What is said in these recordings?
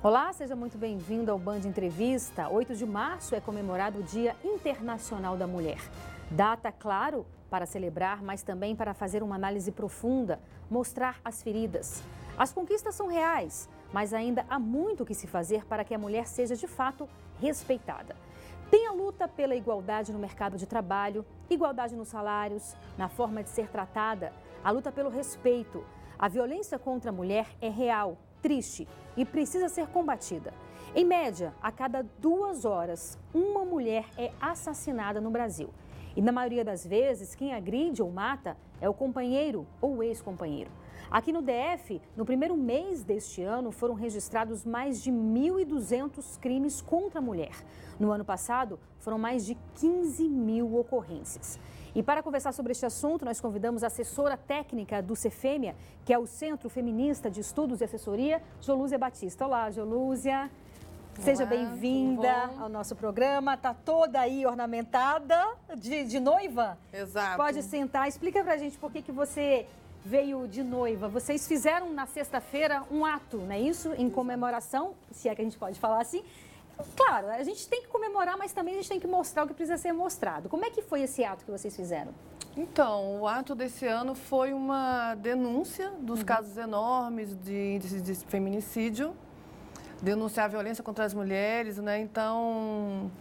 Olá, seja muito bem-vindo ao Band Entrevista. 8 de março é comemorado o Dia Internacional da Mulher. Data, claro, para celebrar, mas também para fazer uma análise profunda, mostrar as feridas. As conquistas são reais, mas ainda há muito o que se fazer para que a mulher seja, de fato, respeitada. Tem a luta pela igualdade no mercado de trabalho, igualdade nos salários, na forma de ser tratada, a luta pelo respeito. A violência contra a mulher é real, triste e precisa ser combatida. Em média, a cada 2 horas, uma mulher é assassinada no Brasil. E na maioria das vezes, quem agride ou mata é o companheiro ou o ex-companheiro. Aqui no DF, no primeiro mês deste ano, foram registrados mais de 1.200 crimes contra a mulher. No ano passado, foram mais de 15 mil ocorrências. E para conversar sobre este assunto, nós convidamos a assessora técnica do Cefêmea, que é o Centro Feminista de Estudos e Assessoria, Jolúzia Batista. Olá, Jolúzia. Seja bem-vinda ao nosso programa. Está toda aí ornamentada de noiva? Exato. Pode sentar. Explica pra gente por que você veio de noiva. Vocês fizeram na sexta-feira um ato, não é isso? Em comemoração, se é que a gente pode falar assim. Claro, a gente tem que comemorar, mas também a gente tem que mostrar o que precisa ser mostrado. Como é que foi esse ato que vocês fizeram? Então, o ato desse ano foi uma denúncia dos casos enormes de índices de feminicídio, denunciar a violência contra as mulheres, né? Então,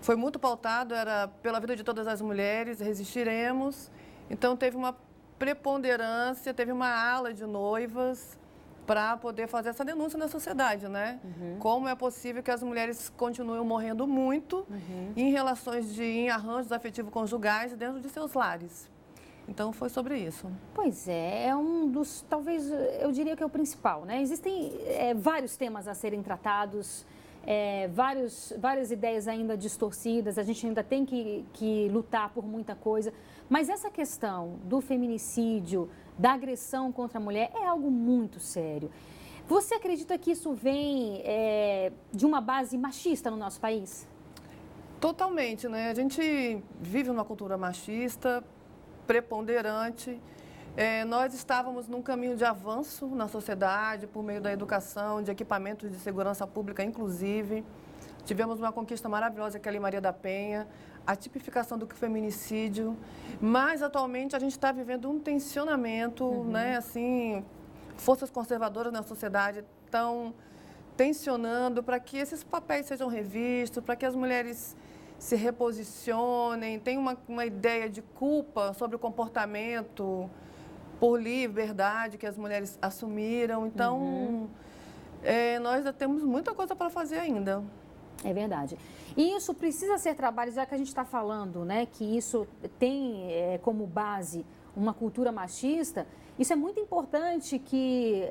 foi muito pautado, era pela vida de todas as mulheres, resistiremos. Então, teve uma preponderância, teve uma ala de noivas para poder fazer essa denúncia na sociedade, né? Como é possível que as mulheres continuem morrendo muito em arranjos afetivo-conjugais dentro de seus lares. Então, foi sobre isso. Pois é um dos, talvez, eu diria que é o principal, né? Existem vários temas a serem tratados, várias ideias ainda distorcidas, a gente ainda tem que lutar por muita coisa, mas essa questão do feminicídio, da agressão contra a mulher é algo muito sério. Você acredita que isso vem de uma base machista no nosso país? Totalmente, né? A gente vive uma cultura machista, preponderante. Nós estávamos num caminho de avanço na sociedade, por meio da educação, de equipamentos de segurança pública, inclusive. Tivemos uma conquista maravilhosa, que é a Lei Maria da Penha, a tipificação do feminicídio. Mas, atualmente, a gente está vivendo um tensionamento, né? Assim, forças conservadoras na sociedade estão tensionando para que esses papéis sejam revistos, para que as mulheres se reposicionem, tem uma ideia de culpa sobre o comportamento por liberdade que as mulheres assumiram. Então, nós ainda temos muita coisa para fazer ainda. É verdade. E isso precisa ser trabalho, já que a gente está falando, né, que isso tem como base uma cultura machista. Isso é muito importante que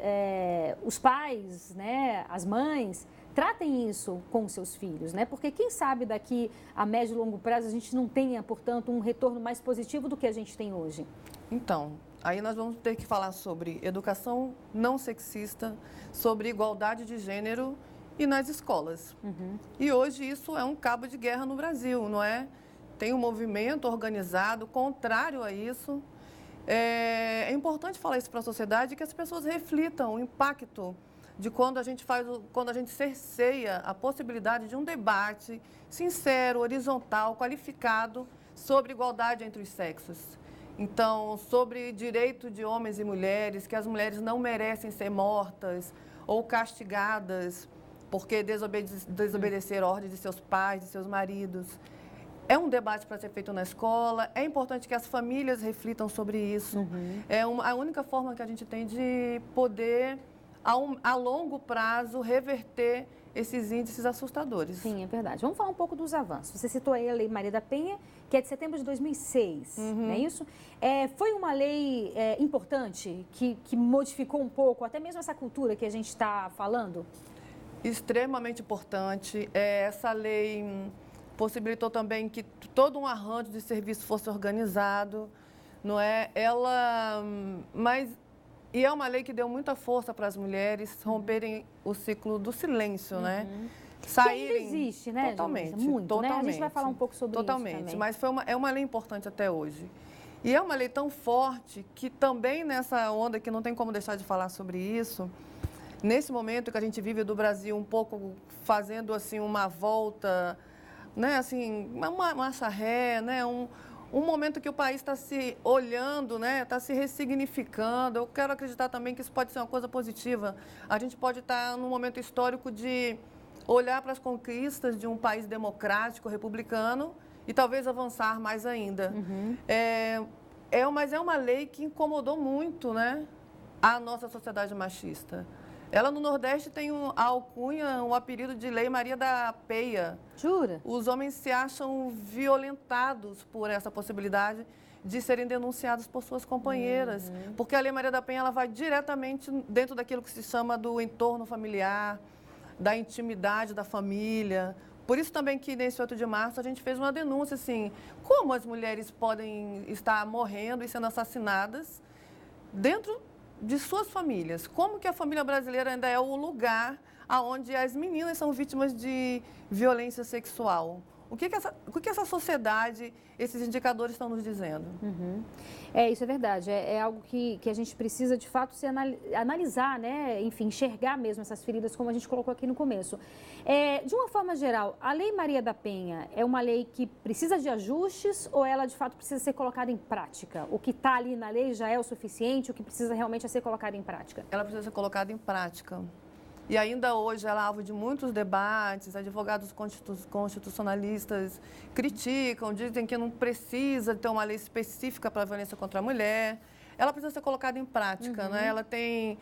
os pais, né, as mães, tratem isso com os seus filhos, né? Porque quem sabe daqui a médio e longo prazo a gente não tenha, portanto, um retorno mais positivo do que a gente tem hoje. Então, aí nós vamos ter que falar sobre educação não sexista, sobre igualdade de gênero e nas escolas. E hoje isso é um cabo de guerra no Brasil, não é? Tem um movimento organizado contrário a isso. É importante falar isso para a sociedade, que as pessoas reflitam o impacto de quando a gente cerceia a possibilidade de um debate sincero, horizontal, qualificado sobre igualdade entre os sexos. Então, sobre direito de homens e mulheres, que as mulheres não merecem ser mortas ou castigadas porque desobedeceram a ordem de seus pais, de seus maridos. É um debate para ser feito na escola, é importante que as famílias reflitam sobre isso. É a única forma que a gente tem de poder, a longo prazo, reverter esses índices assustadores. Sim, é verdade. Vamos falar um pouco dos avanços. Você citou aí a Lei Maria da Penha, que é de setembro de 2006, não é isso? Foi uma lei importante que modificou um pouco, até mesmo essa cultura que a gente está falando? Extremamente importante. Essa lei possibilitou também que todo um arranjo de serviço fosse organizado, não é? E é uma lei que deu muita força para as mulheres romperem o ciclo do silêncio, né? Saírem. Que ainda existe, né? Totalmente. Muito, totalmente. Né? A gente vai falar um pouco sobre isso totalmente. também. Mas é uma lei importante até hoje. E é uma lei tão forte que também nessa onda, que não tem como deixar de falar sobre isso, nesse momento que a gente vive do Brasil um pouco fazendo assim uma volta, né, assim, uma marcha ré, né, um momento que o país está se olhando, né, está se ressignificando. Eu quero acreditar também que isso pode ser uma coisa positiva. A gente pode estar num momento histórico de olhar para as conquistas de um país democrático, republicano, e talvez avançar mais ainda. Mas é uma lei que incomodou muito, né, a nossa sociedade machista. Ela no Nordeste tem a alcunha, o apelido de Lei Maria da Penha. Jura? Os homens se acham violentados por essa possibilidade de serem denunciados por suas companheiras. Porque a Lei Maria da Penha ela vai diretamente dentro daquilo que se chama do entorno familiar, da intimidade da família. Por isso também que nesse 8 de março a gente fez uma denúncia, assim, como as mulheres podem estar morrendo e sendo assassinadas dentro de suas famílias. Como que a família brasileira ainda é o lugar onde as meninas são vítimas de violência sexual? O que essa sociedade, esses indicadores estão nos dizendo? Isso é verdade. É algo que a gente precisa, de fato, se analisar, né? Enfim, enxergar mesmo essas feridas, como a gente colocou aqui no começo. De uma forma geral, a Lei Maria da Penha é uma lei que precisa de ajustes ou ela, de fato, precisa ser colocada em prática? O que está ali na lei já é o suficiente? O que precisa realmente é ser colocado em prática? Ela precisa ser colocada em prática. E ainda hoje ela é alvo de muitos debates, advogados constitucionalistas criticam, dizem que não precisa ter uma lei específica para a violência contra a mulher. Ela precisa ser colocada em prática, né? Ela tem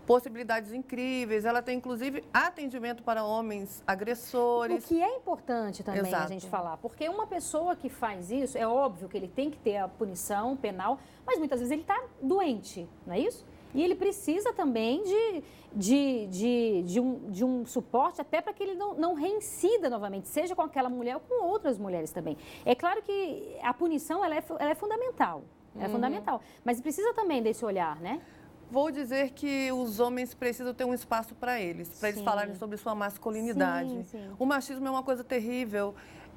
possibilidades incríveis, ela tem inclusive atendimento para homens agressores. O que é importante também Exato. a gente falar, porque uma pessoa que faz isso, é óbvio que ele tem que ter a punição penal, mas muitas vezes ele está doente, não é isso? E ele precisa também de um suporte até para que ele não reincida novamente, seja com aquela mulher ou com outras mulheres também. É claro que a punição ela é fundamental, é fundamental, mas precisa também desse olhar, né? Vou dizer que os homens precisam ter um espaço para eles falarem sobre sua masculinidade. Sim. O machismo é uma coisa terrível.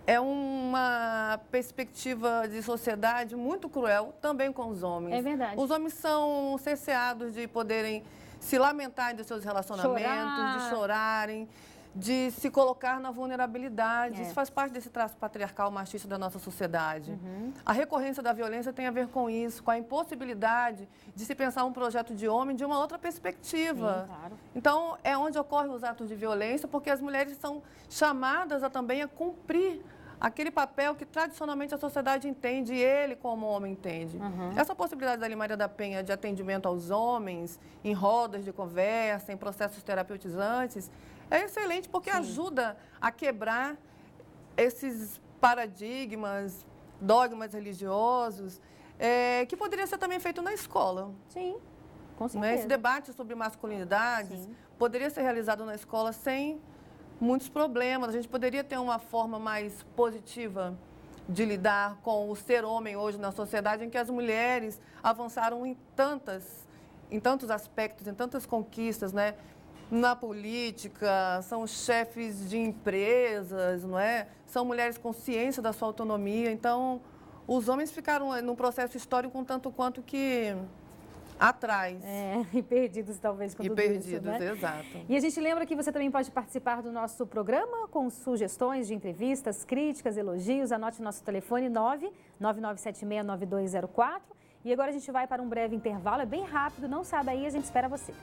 É uma perspectiva de sociedade muito cruel também com os homens. É verdade. Os homens são cerceados de poderem se lamentar dos seus relacionamentos, de chorarem, de se colocar na vulnerabilidade. Isso faz parte desse traço patriarcal machista da nossa sociedade. A recorrência da violência tem a ver com isso, com a impossibilidade de se pensar um projeto de homem de uma outra perspectiva. Sim, claro. Então, é onde ocorrem os atos de violência, porque as mulheres são chamadas também a cumprir aquele papel que tradicionalmente a sociedade entende e ele como homem entende. Essa possibilidade da Lei Maria da Penha de atendimento aos homens, em rodas de conversa, em processos terapeutizantes, é excelente porque ajuda a quebrar esses paradigmas, dogmas religiosos, que poderia ser também feito na escola. Sim, com certeza. Esse debate sobre masculinidades poderia ser realizado na escola sem muitos problemas. A gente poderia ter uma forma mais positiva de lidar com o ser homem hoje na sociedade, em que as mulheres avançaram em tantos aspectos, em tantas conquistas, né? Na política, são chefes de empresas, não é? São mulheres com ciência da sua autonomia. Então, os homens ficaram num processo histórico um tanto quanto que atrás. E perdidos talvez com tudo isso, né? Exato. E a gente lembra que você também pode participar do nosso programa com sugestões de entrevistas, críticas, elogios. Anote o nosso telefone 999769204. E agora a gente vai para um breve intervalo, é bem rápido, não sai daí, a gente espera você.